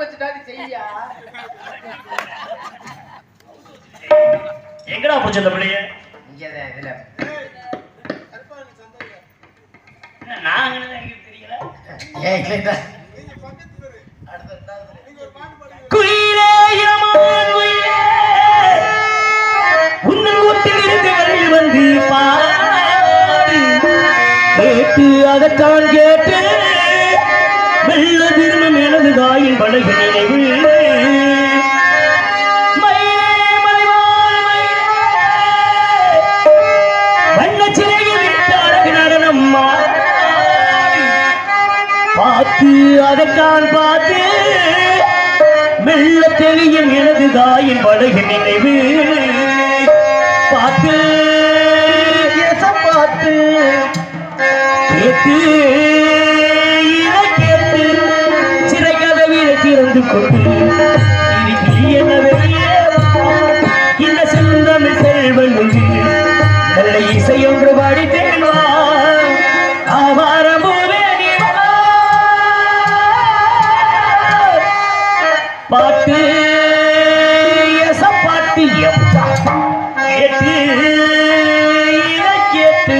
வச்சுட்டாது செய்யா. எங்கடா போச்சு அந்த பிள்ளைய? இங்கதான் இதுல. நான் தெரியல. குயிலே இரமான் குயிலே உன்னன் ஊட்டில் இருந்து வெளியில் வந்து பாடி கேட்டு அதற்கான் கேட்டு வெள்ள திரும்பும் எனது தாயின் பழகு நினைவு பார்த்து அதற்கான் பார்த்து மெல்ல தெரியும் எனது தாயின் பழகு நினைவு பார்த்து பார்த்து கேட்டு இதை கேட்டு சிறை கதவியை திறந்து கொண்டு என்ன வெளியே இந்த செந்தமிழ் செல்வன் என்று நல்ல இசை ஒன்று பாடித்தேன் வா ஆவாரமூவே பாட்டு பாட்டு கேட்டு இதை கேட்டு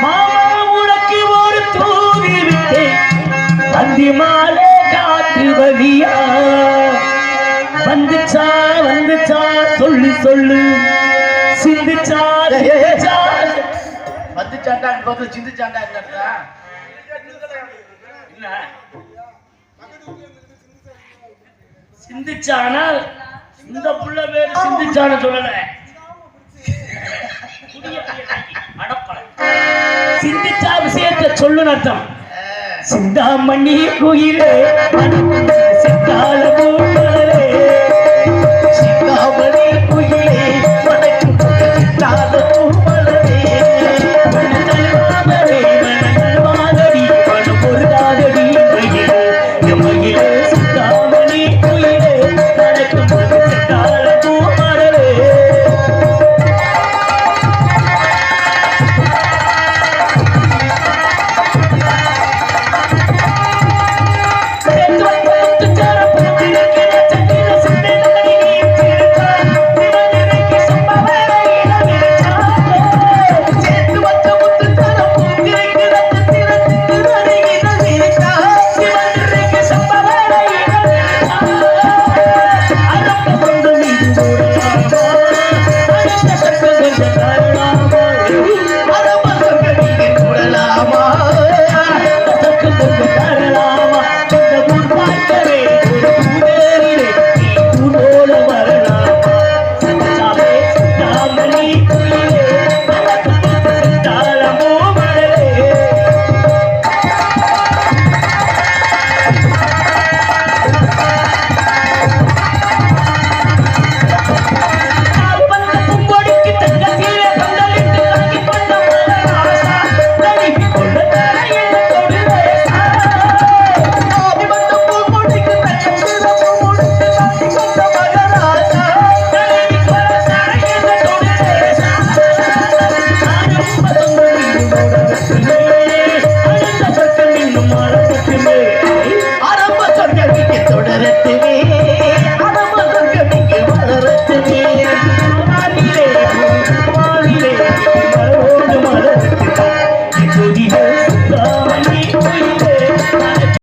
மாமா உனக்கு ஒரு தூவி விட்டேன் அந்தி மாலை காற்று வழியா வந்துச்சா வந்துச்சா சொல்லு சொல்லு சிந்துச்சா வந்துச்சாண்டான்னு பார்த்து சிந்துச்சாண்டா இல்ல சிந்திச்சானால் இந்த புள்ள பேரு சிந்திச்சான்னு சொல்லல சிந்திச்சா விஷயத்தை சொல்லு அர்த்தம் சிந்தாமணி குயிலே சிந்தால